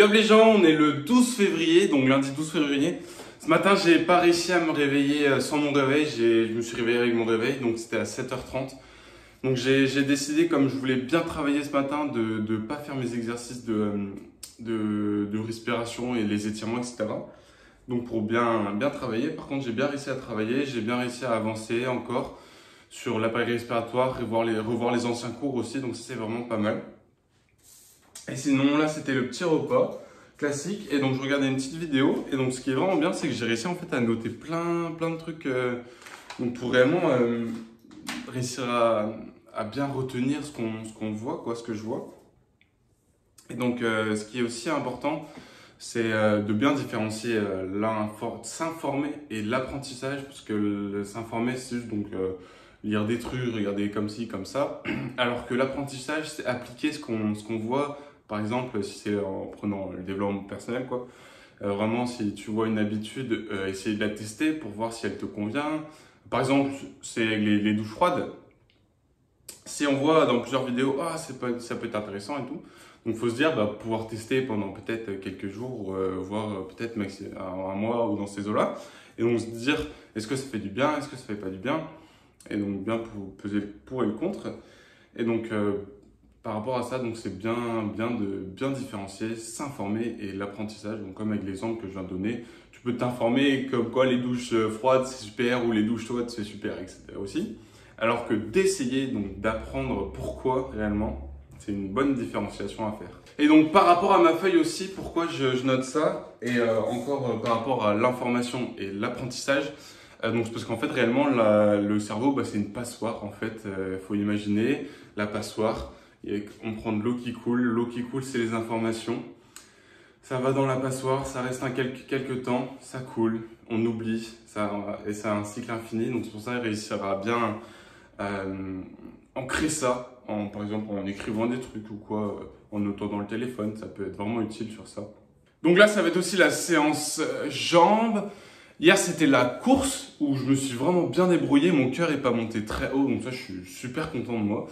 Wake up les gens, on est le 12 février, donc lundi 12 février. Ce matin, j'ai pas réussi à me réveiller sans mon réveil, je me suis réveillé avec mon réveil, donc c'était à 7h30. Donc j'ai décidé, comme je voulais bien travailler ce matin, de ne pas faire mes exercices de respiration et les étirements, etc. Donc pour bien travailler. Par contre, j'ai bien réussi à travailler, j'ai bien réussi à avancer encore sur l'appareil respiratoire, revoir les anciens cours aussi, donc ça c'est vraiment pas mal. Et sinon, là, c'était le petit repas classique. Et donc, je regardais une petite vidéo. Et donc, ce qui est vraiment bien, c'est que j'ai réussi en fait à noter plein de trucs. Donc, pour vraiment réussir à bien retenir ce qu'on voit, quoi, ce que je vois. Et donc, ce qui est aussi important, c'est de bien différencier s'informer et l'apprentissage. Parce que s'informer, c'est juste donc lire des trucs, regarder comme ci, comme ça. Alors que l'apprentissage, c'est appliquer ce qu'on voit. Par exemple, si c'est en prenant le développement personnel, quoi. Vraiment, si tu vois une habitude, essayer de la tester pour voir si elle te convient. Par exemple, c'est les douches froides. Si on voit dans plusieurs vidéos, ah, ça peut être intéressant et tout. Donc, il faut se dire, pouvoir tester pendant peut-être quelques jours, voire peut-être un mois ou dans ces eaux-là. Et donc, se dire, est-ce que ça fait du bien, est-ce que ça fait pas du bien? Et donc, bien pour peser le pour et le contre. Et donc, par rapport à ça, donc c'est bien de bien différencier s'informer et l'apprentissage. Donc comme avec l'exemple que je viens de donner, tu peux t'informer comme quoi les douches froides c'est super ou les douches chaudes c'est super, etc. aussi. Alors que d'essayer donc d'apprendre pourquoi réellement, c'est une bonne différenciation à faire. Et donc par rapport à ma feuille aussi, pourquoi je note ça et encore par rapport à l'information et l'apprentissage. Donc c'est parce qu'en fait réellement le cerveau c'est une passoire en fait. Faut imaginer la passoire. Et on prend de l'eau qui coule, c'est les informations. Ça va dans la passoire, ça reste quelques temps, ça coule, on oublie, et c'est un cycle infini. Donc c'est pour ça qu'il réussira à bien ancrer ça, par exemple en écrivant des trucs ou quoi, en notant dans le téléphone, ça peut être vraiment utile sur ça. Donc là, ça va être aussi la séance jambes. Hier, c'était la course où je me suis vraiment bien débrouillé, mon cœur n'est pas monté très haut, donc ça, je suis super content de moi.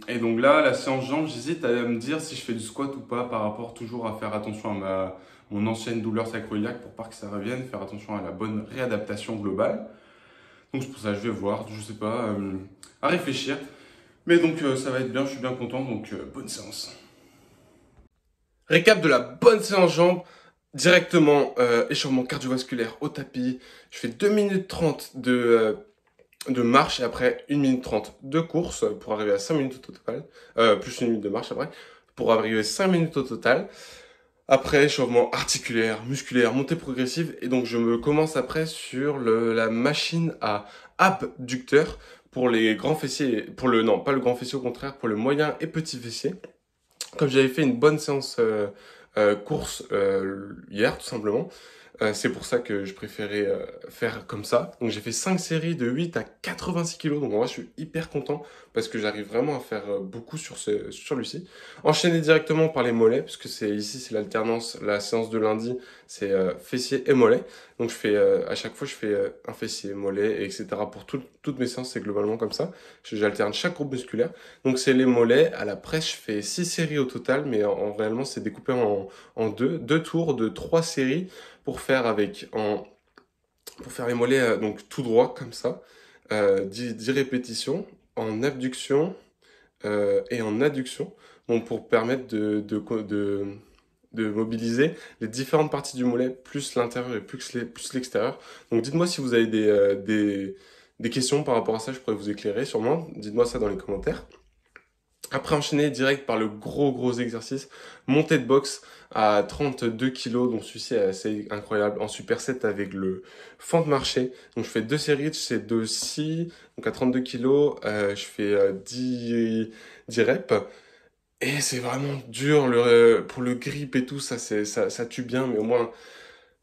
Et donc là, la séance jambes, j'hésite à me dire si je fais du squat ou pas par rapport toujours à faire attention à mon ancienne douleur sacro-iliaque pour pas que ça revienne, faire attention à la bonne réadaptation globale. Donc c'est pour ça que je vais voir, je sais pas, à réfléchir. Mais donc ça va être bien, je suis bien content, donc bonne séance. Récap de la bonne séance jambes. Directement, échauffement cardiovasculaire au tapis. Je fais 2 minutes 30 de marche et après 1 minute 30 de course pour arriver à 5 minutes au total, plus 1 minute de marche après, pour arriver à 5 minutes au total. Après, échauffement articulaire, musculaire, montée progressive, et donc je me commence après sur la machine à abducteur pour les grands fessiers, non, pas le grand fessier au contraire, pour le moyen et petit fessier. Comme j'avais fait une bonne séance course hier tout simplement, c'est pour ça que je préférais faire comme ça. Donc j'ai fait 5 séries de 8 à 86 kg. Donc en vrai, je suis hyper content parce que j'arrive vraiment à faire beaucoup sur celui-ci. Enchaîner directement par les mollets, puisque ici c'est l'alternance. La séance de lundi, c'est fessier et mollet. Donc à chaque fois, je fais un fessier, mollet, etc. Pour toutes mes séances, c'est globalement comme ça. J'alterne chaque groupe musculaire. Donc c'est les mollets. À la presse, je fais 6 séries au total, mais réellement, c'est découpé en deux tours de 3 séries pour faire les mollets donc tout droit comme ça, 10 répétitions en abduction et en adduction, donc pour permettre de mobiliser les différentes parties du mollet, plus l'intérieur et plus l'extérieur. Donc dites-moi si vous avez des questions par rapport à ça, je pourrais vous éclairer sûrement, dites-moi ça dans les commentaires. Après, enchaîner direct par le gros exercice, montée de boxe à 32 kg, donc celui-ci est assez incroyable, en superset avec le fente marché. Donc je fais 2 séries, c'est 2 scies, donc à 32 kg, je fais 10 reps. Et c'est vraiment dur pour le grip et tout, ça tue bien, mais au moins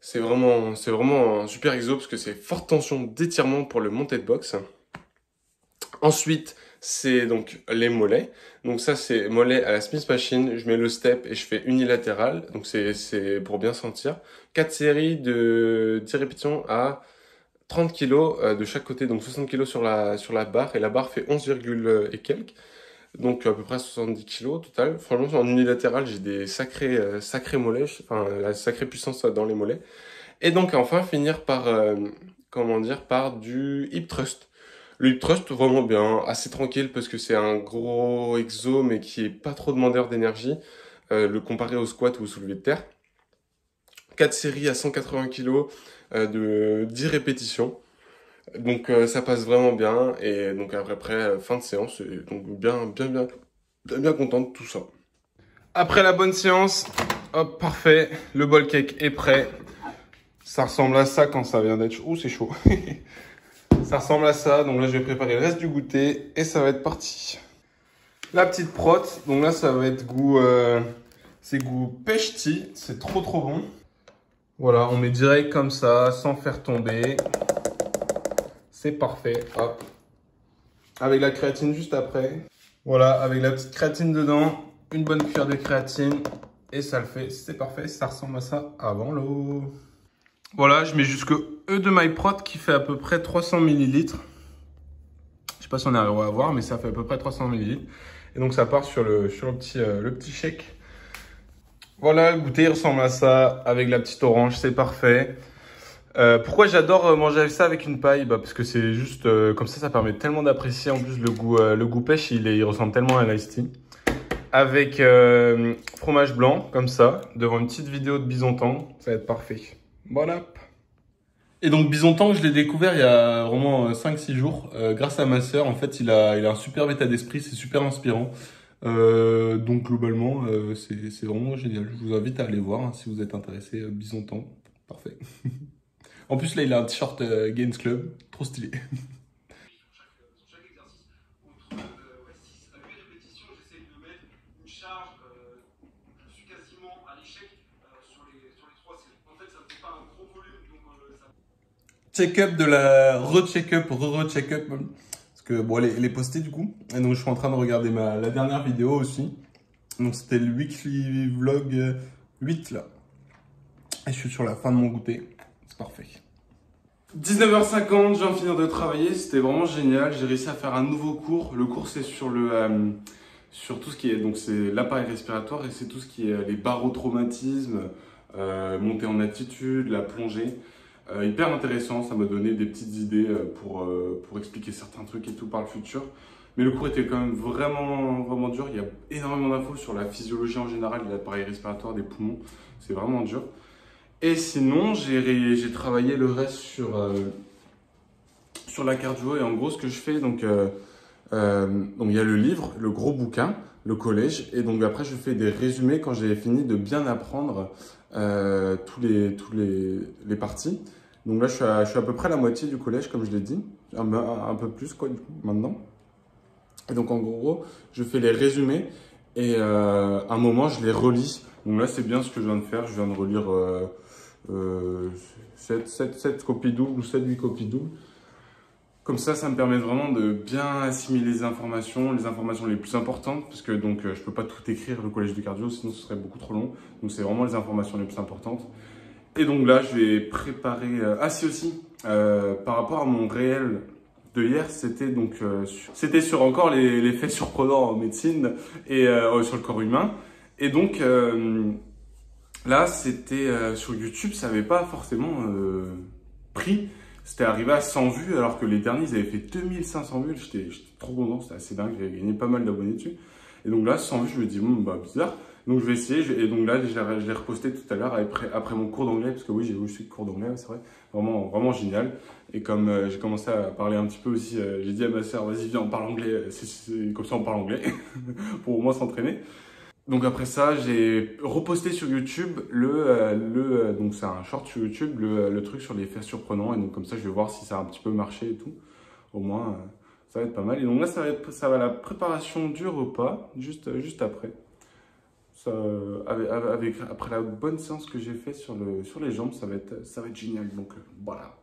c'est vraiment un super exo parce que c'est forte tension d'étirement pour le montée de boxe. Ensuite, c'est donc les mollets. Donc ça, c'est mollet à la Smith Machine. Je mets le step et je fais unilatéral. Donc c'est pour bien sentir. 4 séries de 10 répétitions à 30 kg de chaque côté. Donc 60 kg sur la barre. Et la barre fait 11, et quelques. Donc à peu près 70 kg au total. Franchement, en unilatéral, j'ai des sacrés mollets, enfin la sacrée puissance dans les mollets. Et donc enfin finir par, comment dire, par du hip thrust. Le hip thrust, vraiment bien, assez tranquille parce que c'est un gros exo mais qui est pas trop demandeur d'énergie, le comparé au squat ou au soulevé de terre. 4 séries à 180 kg de 10 répétitions. Donc ça passe vraiment bien et donc après fin de séance, et donc bien content de tout ça. Après la bonne séance, hop, parfait, le ball cake est prêt. Ça ressemble à ça quand ça vient d'être chaud. Oh, c'est chaud. Ça ressemble à ça, donc là je vais préparer le reste du goûter et ça va être parti. La petite prot, donc là ça va être goût, c'est goût pêche tea, c'est trop bon. Voilà, on met direct comme ça, sans faire tomber. C'est parfait, hop. Avec la créatine juste après. Voilà, avec la petite créatine dedans, une bonne cuillère de créatine. Et ça le fait, c'est parfait, ça ressemble à ça avant l'eau. Voilà, je mets jusque E de MyProt qui fait à peu près 300 ml. Je sais pas si on arrivera à voir, mais ça fait à peu près 300 ml. Et donc ça part sur le petit shake. Voilà, le goûter il ressemble à ça, avec la petite orange, c'est parfait. Pourquoi j'adore manger ça avec une paille? Parce que c'est juste comme ça permet tellement d'apprécier. En plus, le goût pêche, il ressemble tellement à un iced tea. Avec fromage blanc, comme ça, devant une petite vidéo de Bisontan, ça va être parfait. Voilà. Et donc Bisontan, je l'ai découvert il y a vraiment 5-6 jours, grâce à ma sœur. En fait, il a un superbe état d'esprit, c'est super inspirant. Donc globalement, c'est vraiment génial. Je vous invite à aller voir hein, si vous êtes intéressé. Bisontan, parfait. En plus là, il a un t-shirt Gains Club, trop stylé. Chaque exercice, entre 6 à 8 répétitions, j'essaie de mettre une charge. Je suis quasiment à l'échec sur les 3 séries. En fait, ça ne fait pas un gros volume, donc ça... Check-up de la re-check-up, re-check-up. Parce que bon, elle est postée du coup. Et donc je suis en train de regarder la dernière vidéo aussi. Donc c'était le weekly vlog 8 là. Et je suis sur la fin de mon goûter. C'est parfait. 19h50, je viens de finir de travailler. C'était vraiment génial. J'ai réussi à faire un nouveau cours. Le cours c'est sur sur tout ce qui est, donc c'est l'appareil respiratoire et c'est tout ce qui est les barotraumatismes, montée en altitude, la plongée. Hyper intéressant, ça m'a donné des petites idées pour expliquer certains trucs et tout par le futur. Mais le cours était quand même vraiment dur. Il y a énormément d'infos sur la physiologie en général de l'appareil respiratoire, des poumons. C'est vraiment dur. Et sinon, j'ai travaillé le reste sur la cardio. Et en gros, ce que je fais, donc il y a le livre, le gros bouquin, le collège. Et donc après, je fais des résumés quand j'ai fini de bien apprendre tous les parties. Donc là, je suis à peu près à la moitié du collège, comme je l'ai dit. Un peu plus, quoi, du coup, maintenant. Et donc, en gros, je fais les résumés et à un moment, je les relis. Donc là, c'est bien ce que je viens de faire. Je viens de relire 7 copies doubles ou 7-8 copies doubles. Comme ça me permet vraiment de bien assimiler les informations les plus importantes, parce que donc je peux pas tout écrire le collège de cardio, sinon ce serait beaucoup trop long. Donc c'est vraiment les informations les plus importantes. Et donc là, je vais préparer. Ah si aussi, par rapport à mon réel de hier, c'était donc c'était sur encore les faits surprenants en médecine et sur le corps humain. Et donc là, c'était sur YouTube, ça n'avait pas forcément pris. C'était arrivé à 100 vues, alors que les derniers, ils avaient fait 2500 vues. J'étais trop content, c'était assez dingue, j'avais gagné pas mal d'abonnés dessus. Et donc là, 100 vues, je me dis, bah bizarre. Donc je vais essayer, et donc là, je l'ai reposté tout à l'heure après mon cours d'anglais, parce que oui, j'ai aussi le cours d'anglais, c'est vrai. Vraiment génial. Et comme j'ai commencé à parler un petit peu aussi, j'ai dit à ma soeur, vas-y, viens, on parle anglais, comme ça on parle anglais, pour au moins s'entraîner. Donc après ça, j'ai reposté sur YouTube donc c'est un short sur YouTube, le truc sur les faits surprenants. Et donc comme ça, je vais voir si ça a un petit peu marché et tout. Au moins, ça va être pas mal. Et donc là, ça va la préparation du repas, juste après. Ça, après la bonne séance que j'ai fait sur les jambes, ça va être génial. Donc voilà.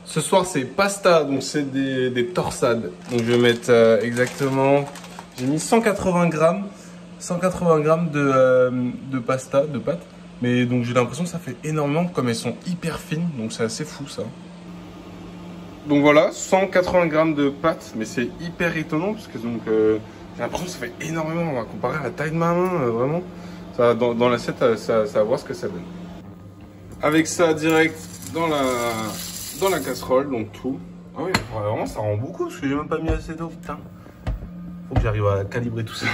Ce soir, c'est pasta, donc c'est des torsades. Donc je vais mettre exactement, j'ai mis 180 grammes de pasta, de pâtes. Mais donc j'ai l'impression que ça fait énormément, comme elles sont hyper fines, donc c'est assez fou ça. Donc voilà, 180 grammes de pâtes, mais c'est hyper étonnant parce que donc j'ai l'impression que ça fait énormément comparé à la taille de ma main, vraiment. Ça, dans l'assiette, ça va voir ce que ça donne. Avec ça direct dans la casserole, donc tout. Ah oui, vraiment ça rend beaucoup parce que j'ai même pas mis assez d'eau, putain. Faut que j'arrive à calibrer tout ça.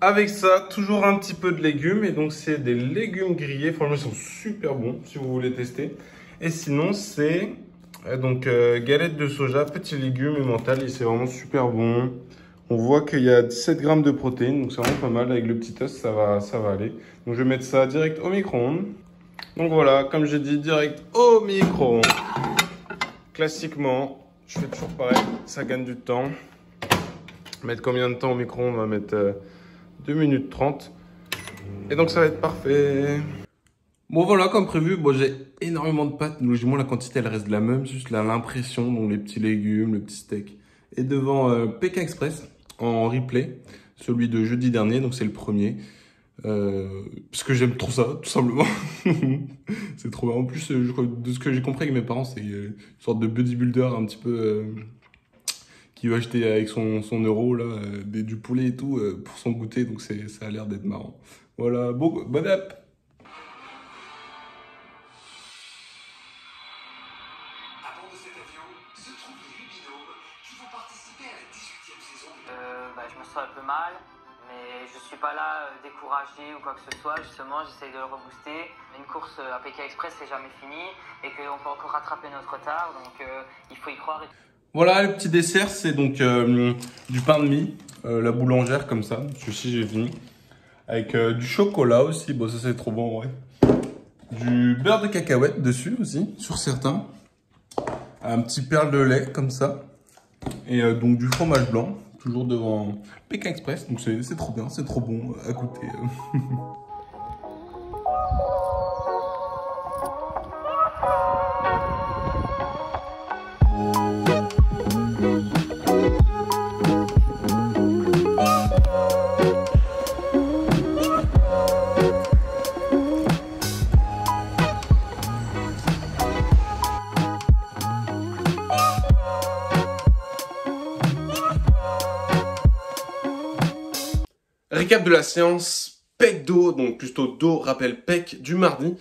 Avec ça, toujours un petit peu de légumes, et donc c'est des légumes grillés. Franchement, ils sont super bons si vous voulez tester. Et sinon, c'est galettes de soja, petits légumes et mental, et c'est vraiment super bon. On voit qu'il y a 17 grammes de protéines, donc c'est vraiment pas mal. Avec le petit toast, ça va aller. Donc je vais mettre ça direct au micro-ondes. Donc voilà, comme j'ai dit, direct au micro-ondes. Classiquement, je fais toujours pareil, ça gagne du temps. Mettre combien de temps au micro-ondes? On va mettre 2 minutes 30. Et donc ça va être parfait. Bon voilà, comme prévu, bon, j'ai énormément de pâtes. Logiquement, la quantité elle reste la même, juste là l'impression, donc les petits légumes, le petit steak. Et devant Pékin Express en replay, celui de jeudi dernier, donc c'est le premier. Parce que j'aime trop ça, tout simplement. C'est trop bien. En plus, je crois, de ce que j'ai compris avec mes parents, c'est une sorte de bodybuilder un petit peu qui veut acheter avec son euro là, du poulet et tout pour son goûter. Donc ça a l'air d'être marrant. Voilà, bon app. À bord de cet avion se trouvent les 8 binômes qui vont participer à la 18e saison. Je me sens un peu mal, mais je suis pas là découragé ou quoi que ce soit. Justement, j'essaie de le rebooster. Une course à Pékin Express, c'est jamais fini et qu'on peut encore rattraper notre retard. Donc, il faut y croire. Voilà, le petit dessert, c'est donc du pain de mie, la boulangère comme ça. Celui-ci, j'ai fini. Avec du chocolat aussi, bon ça c'est trop bon, ouais. Du beurre de cacahuète dessus aussi, sur certains. Un petit perle de lait comme ça. Et donc du fromage blanc, toujours devant Pékin Express. Donc c'est trop bien, c'est trop bon à goûter. Récap de la séance pec dos, donc plutôt dos rappel pec du mardi.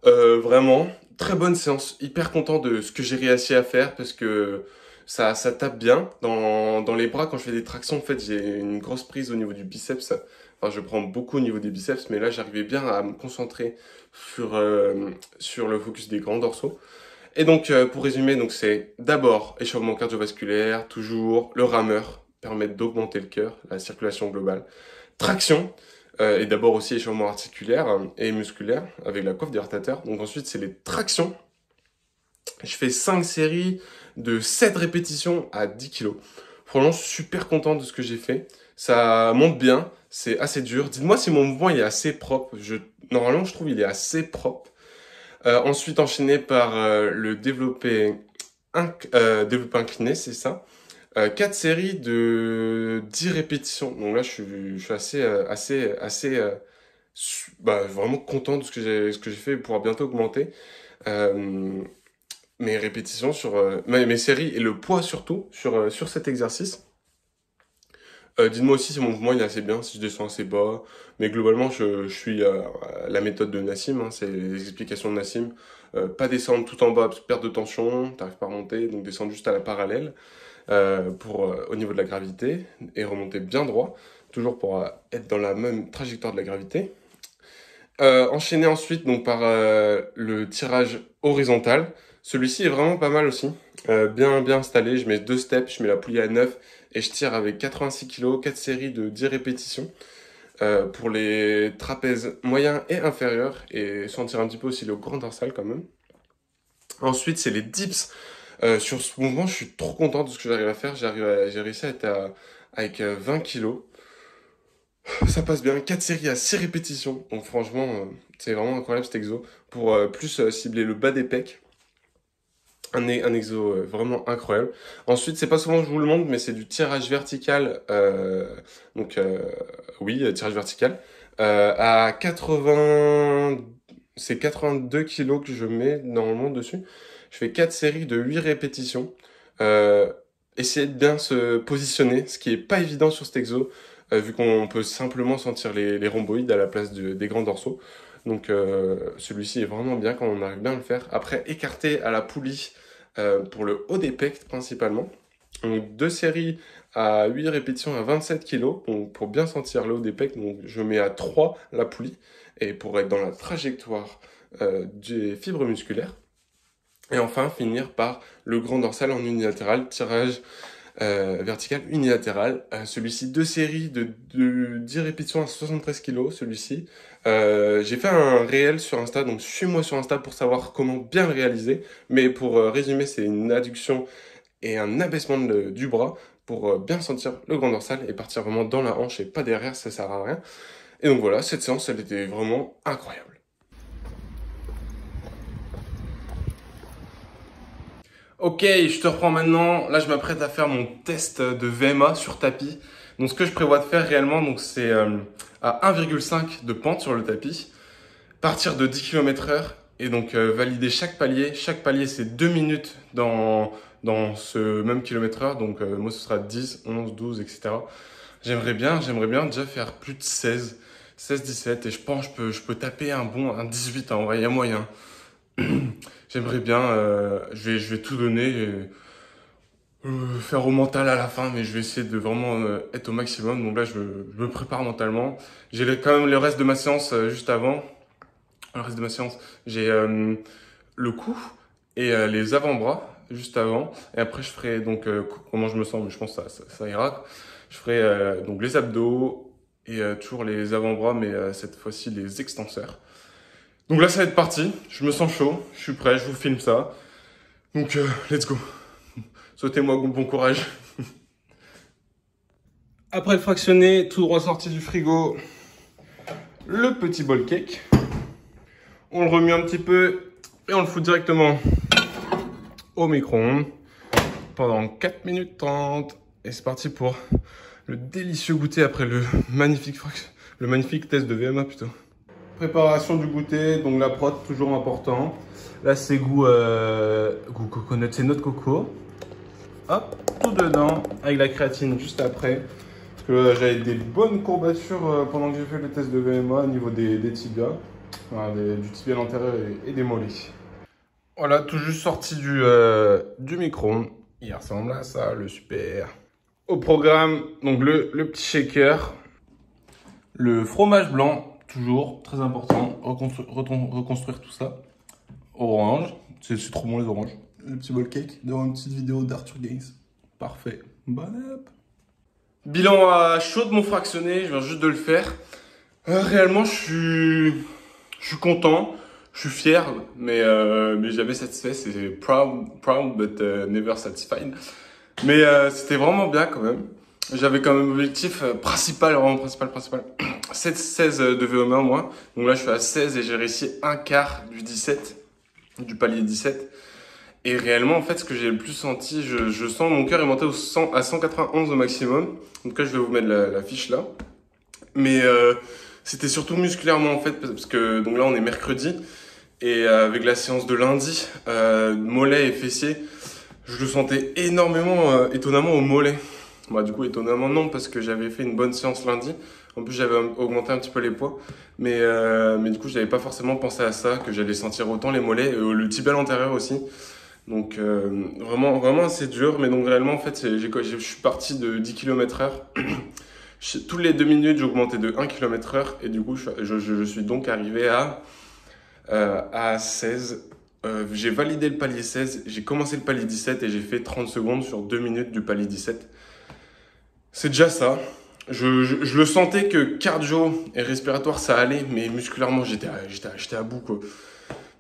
Vraiment, très bonne séance, hyper content de ce que j'ai réussi à faire parce que ça tape bien. Dans les bras, quand je fais des tractions, en fait, j'ai une grosse prise au niveau du biceps. Enfin, je prends beaucoup au niveau des biceps, mais là, j'arrivais bien à me concentrer sur le focus des grands dorsaux. Et donc, pour résumer, donc c'est d'abord échauffement cardiovasculaire, toujours le rameur, permettre d'augmenter le cœur, la circulation globale. Traction, et d'abord aussi échauffement articulaire et musculaire avec la coiffe des rotateurs. Donc ensuite, c'est les tractions. Je fais 5 séries de 7 répétitions à 10 kg. Franchement, super content de ce que j'ai fait. Ça monte bien, c'est assez dur. Dites-moi si mon mouvement il est assez propre. Normalement, je trouve il est assez propre. Ensuite, enchaîné par le développé incliné, c'est ça. 4 séries de 10 répétitions. Donc là, je suis vraiment content de ce que j'ai fait pour pouvoir bientôt augmenter mes répétitions mes séries et le poids surtout sur cet exercice. Dites-moi aussi si mon mouvement il est assez bien, si je descends assez bas. Mais globalement, je suis la méthode de Nassim, hein, c'est les explications de Nassim. Pas descendre tout en bas, perte de tension, t'arrives pas à remonter, donc descendre juste à la parallèle au niveau de la gravité et remonter bien droit, toujours pour être dans la même trajectoire de la gravité. Enchaîner ensuite donc par le tirage horizontal. Celui-ci est vraiment pas mal aussi, bien installé. Je mets 2 steps, je mets la poulie à 9 et je tire avec 86 kg, 4 séries de 10 répétitions pour les trapèzes moyens et inférieurs et sentir un petit peu aussi le grand dorsal quand même. Ensuite, c'est les dips. Sur ce mouvement, je suis trop content de ce que j'arrive à faire. J'ai réussi à être avec 20 kg. Ça passe bien, 4 séries à 6 répétitions. Donc franchement, c'est vraiment incroyable cet exo. Pour plus cibler le bas des pecs. Un exo vraiment incroyable. Ensuite, c'est pas souvent que je vous le montre, mais c'est du tirage vertical. Oui, tirage vertical. À 80... C'est 82 kg que je mets normalement dessus. Je fais 4 séries de 8 répétitions. Essayer de bien se positionner, ce qui est pas évident sur cet exo, vu qu'on peut simplement sentir les rhomboïdes à la place des grands dorsaux. Donc celui-ci est vraiment bien quand on arrive bien à le faire. Après, écarté à la poulie pour le haut des pecs principalement. Donc 2 séries à 8 répétitions à 27 kg. Donc pour bien sentir le haut des pecs, donc je mets à 3 la poulie. Et pour être dans la trajectoire des fibres musculaires. Et enfin, finir par le grand dorsal en unilatéral, tirage vertical unilatéral. Celui-ci, 2 séries de 10 répétitions à 73 kg, celui-ci. J'ai fait un réel sur Insta, donc suis-moi sur Insta pour savoir comment bien le réaliser. Mais pour résumer, c'est une adduction et un abaissement du bras pour bien sentir le grand dorsal et partir vraiment dans la hanche et pas derrière, ça sert à rien. Et donc voilà, cette séance, elle était vraiment incroyable. Ok, je te reprends maintenant. Là, je m'apprête à faire mon test de VMA sur tapis. Donc, ce que je prévois de faire réellement, donc c'est à 1,5 de pente sur le tapis, partir de 10 km/h et donc valider chaque palier. Chaque palier, c'est 2 minutes dans ce même kilomètre-heure. Donc, moi, ce sera 10, 11, 12, etc. J'aimerais bien déjà faire plus de 16, 17 et je pense que je peux taper un 18 en vrai, il y a moyen. J'aimerais bien, je vais tout donner, faire au mental à la fin, mais je vais essayer de vraiment être au maximum. Donc là, je me prépare mentalement. J'ai quand même le reste de ma séance juste avant. Le reste de ma séance, j'ai le cou et les avant-bras juste avant. Et après, je ferai donc comment je me sens, mais je pense que ça ira. Je ferai donc les abdos et toujours les avant-bras, mais cette fois-ci les extenseurs. Donc là, ça va être parti. Je me sens chaud. Je suis prêt. Je vous filme ça. Donc, let's go. Souhaitez-moi bon courage. Après le fractionné, tout droit sorti du frigo, le petit bol cake. On le remue un petit peu et on le fout directement au micro-ondes pendant 4 minutes 30. Et c'est parti pour le délicieux goûter après le magnifique test de VMA plutôt. Préparation du goûter, donc la prot, toujours important. Là, c'est goût coconut, c'est noix de coco. Hop, tout dedans, avec la créatine juste après. Parce que j'avais des bonnes courbatures pendant que j'ai fait le test de VMA au niveau des tibias. Enfin, du tibial antérieur et des mollets. Voilà, tout juste sorti du micro-ondes. Il ressemble à ça, le super. Au programme, donc le petit shaker. Le fromage blanc. Toujours, très important, reconstruire tout ça. Orange, c'est trop bon les oranges. Le petit bol cake, dans une petite vidéo d'Arthur Gaines. Parfait. Bon app. Bilan à chaud de mon fractionné, je viens juste de le faire. Réellement, je suis content, je suis fier, mais jamais satisfait. C'est proud but never satisfied. Mais c'était vraiment bien quand même. J'avais quand même objectif principal, vraiment principal. 16 de VMA moi. Donc là je suis à 16 et j'ai réussi un quart du 17, du palier 17. Et réellement en fait ce que j'ai le plus senti, je sens mon cœur est monté à 191 au maximum. Donc là je vais vous mettre la fiche là. Mais c'était surtout musculairement en fait parce que donc là on est mercredi. Et avec la séance de lundi, mollet et fessier, je le sentais énormément, étonnamment au mollet. Bah, du coup, étonnamment, non, parce que j'avais fait une bonne séance lundi. En plus, j'avais augmenté un petit peu les poids. Mais du coup, je n'avais pas forcément pensé à ça, que j'allais sentir autant les mollets, le tibial antérieur aussi. Donc, vraiment assez dur. Mais donc, réellement, en fait, je suis parti de 10 km/h. Toutes les 2 minutes, j'augmentais de 1 km/h. Et du coup, je suis donc arrivé à 16. J'ai validé le palier 16. J'ai commencé le palier 17 et j'ai fait 30 secondes sur 2 minutes du palier 17. C'est déjà ça. Je le sentais que cardio et respiratoire ça allait, mais musculairement j'étais à bout quoi.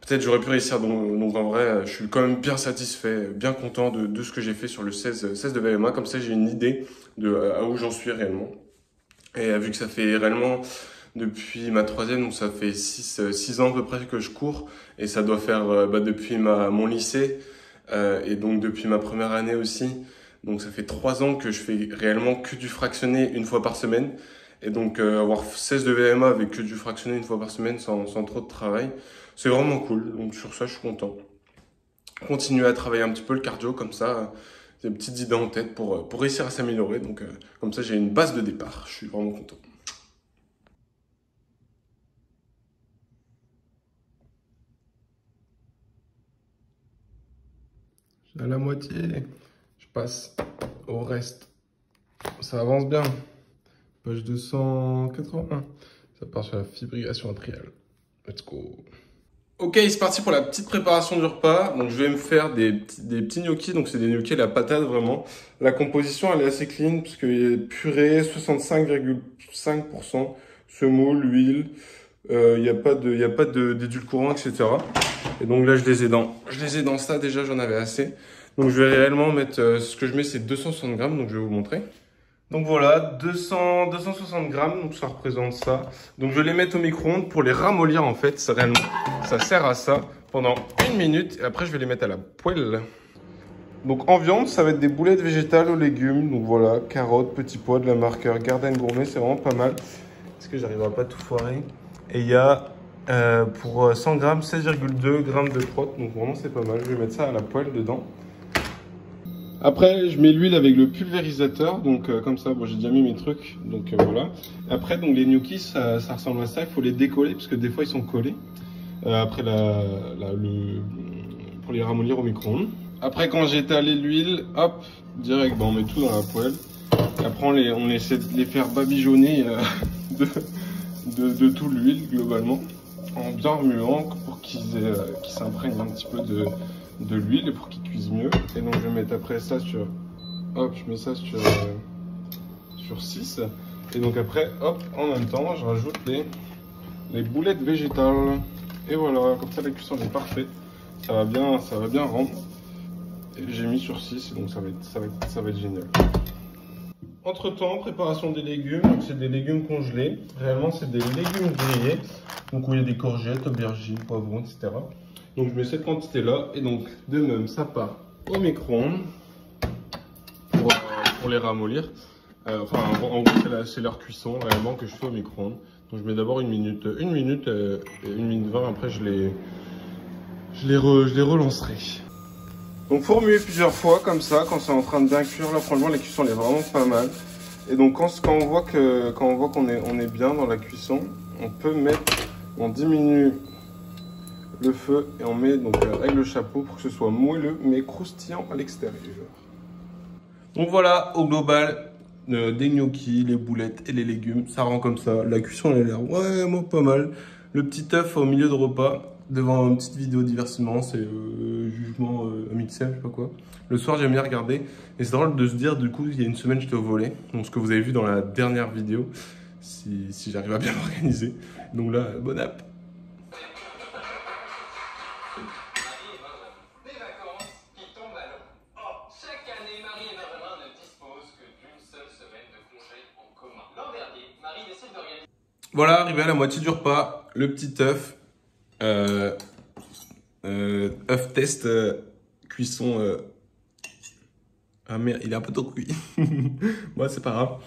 Peut-être j'aurais pu réussir, donc en vrai je suis quand même bien satisfait, bien content de ce que j'ai fait sur le 16 de VMA. Comme ça j'ai une idée de à où j'en suis réellement. Et vu que ça fait réellement depuis ma 3e, donc ça fait 6 ans à peu près que je cours, et ça doit faire depuis mon lycée et donc depuis ma première année aussi. Donc ça fait 3 ans que je fais réellement que du fractionné une fois par semaine. Et donc avoir 16 de VMA avec que du fractionné une fois par semaine sans trop de travail, c'est vraiment cool. Donc sur ça, je suis content. continuer à travailler un petit peu le cardio comme ça. Des petites idées en tête pour réussir à s'améliorer. Donc comme ça, j'ai une base de départ. Je suis vraiment content. À la moitié, je passe au reste. Ça avance bien. Page 281. Ça part sur la fibrillation atriale. Let's go. Ok, c'est parti pour la petite préparation du repas. Donc, je vais me faire des petits gnocchis. Donc, c'est des gnocchis à la patate, vraiment. La composition, elle est assez clean, parce qu'il y a purée, 65,5%, semoule, huile. Il n'y a pas d'édulcorant, etc. Et donc là, je les ai dans ça. Déjà, j'en avais assez. Donc, je vais réellement mettre, ce que je mets, c'est 260 grammes. Donc, je vais vous montrer. Donc voilà, 260 grammes, donc ça représente ça. Donc je vais les mettre au micro-ondes pour les ramollir en fait, ça sert à ça pendant 1 minute et après je vais les mettre à la poêle. Donc en viande, ça va être des boulettes végétales aux légumes, donc voilà, carottes, petits pois, de la marqueur, Garden Gourmet, c'est vraiment pas mal. Est-ce que j'arriverai pas à tout foirer? Et il y a pour 100 grammes, 16,2 grammes de prot, donc vraiment c'est pas mal. Je vais mettre ça à la poêle dedans. Après, je mets l'huile avec le pulvérisateur, donc comme ça, bon, j'ai déjà mis mes trucs, donc voilà. Après, donc les gnocchis, ça ressemble à ça, il faut les décoller, parce que des fois ils sont collés. Après, pour les ramollir au micro-ondes. Après, quand j'ai étalé l'huile, hop, direct, on met tout dans la poêle. Et après, on essaie de les faire babigeonner de toute l'huile, globalement, en bien remuant pour qu'ils s'imprègnent un petit peu de l'huile et pour qu'ils cuisent mieux. Et donc je vais mettre après ça sur, hop, je mets ça sur 6. Et donc après, hop, en même temps, je rajoute les boulettes végétales. Et voilà, comme ça la cuisson est parfaite. Ça va bien rendre. Et j'ai mis sur 6, donc ça va être génial. Entre temps, préparation des légumes. Donc c'est des légumes congelés. Réellement, c'est des légumes grillés. Donc où il y a des courgettes, aubergines, poivrons, etc. Donc je mets cette quantité là et donc de même ça part au micro-ondes pour les ramollir. En gros c'est leur cuisson réellement que je fais au micro-ondes. Donc je mets d'abord 1 minute et 1 minute 20 après je les relancerai. Donc faut remuer plusieurs fois comme ça quand c'est en train de bien cuire. Là franchement la cuisson elle est vraiment pas mal. Et donc quand on voit qu'on est bien dans la cuisson, on diminue le feu et on met donc avec le chapeau pour que ce soit moelleux mais croustillant à l'extérieur. Donc voilà, au global, des gnocchis, les boulettes et les légumes, ça rend comme ça. La cuisson elle a l'air vraiment pas mal. Le petit œuf au milieu de repas, devant une petite vidéo divertissement, c'est jugement à mixer, je sais pas quoi. Le soir j'aime bien regarder et c'est drôle de se dire du coup il y a une semaine j'étais au volley. Donc ce que vous avez vu dans la dernière vidéo, si j'arrive à bien m'organiser. Donc là, bon app. Voilà, arrivé à la moitié du repas, le petit œuf, œuf test, cuisson, ah merde, il est un peu trop cuit, bon c'est pas grave.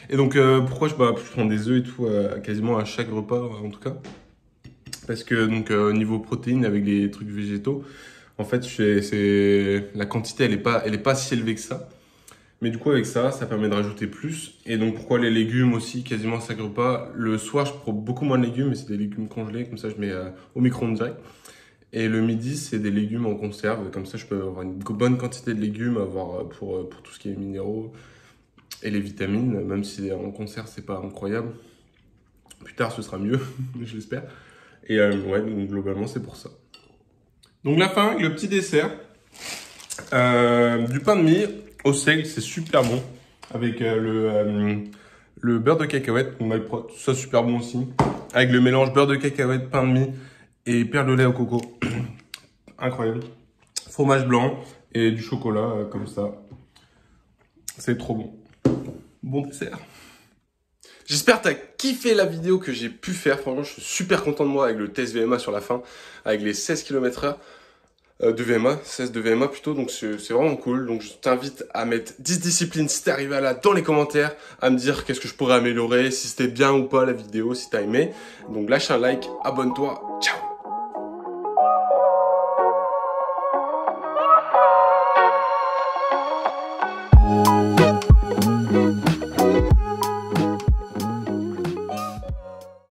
Et donc pourquoi je prends des œufs et tout, quasiment à chaque repas en tout cas. Parce que donc niveau protéines avec les trucs végétaux, en fait la quantité elle est pas si élevée que ça. Mais du coup, avec ça, ça permet de rajouter plus. Et donc, pourquoi les légumes aussi, quasiment à chaque repas. Le soir, je prends beaucoup moins de légumes, mais c'est des légumes congelés. Comme ça, je mets au micro-ondes direct. Et le midi, c'est des légumes en conserve. Comme ça, je peux avoir une bonne quantité de légumes, avoir pour tout ce qui est minéraux et les vitamines. Même si en conserve, c'est pas incroyable. Plus tard, ce sera mieux, je l'espère. Et ouais, donc globalement, c'est pour ça. Donc, la fin, le petit dessert. Du pain de mie au seigle, c'est super bon. Avec le beurre de cacahuète, MyProt, ça super bon aussi. Avec le mélange beurre de cacahuète, pain de mie et perle de lait au coco. Incroyable. Fromage blanc et du chocolat comme ça. C'est trop bon. Bon dessert. J'espère que tu as kiffé la vidéo que j'ai pu faire. Franchement, je suis super content de moi avec le test VMA sur la fin. Avec les 16 km/h. De VMA, 16 de VMA plutôt, donc c'est vraiment cool. Donc je t'invite à mettre 10 disciplines si t'es arrivé à là dans les commentaires, à me dire qu'est-ce que je pourrais améliorer, si c'était bien ou pas la vidéo, si t'as aimé. Donc lâche un like, abonne-toi, ciao.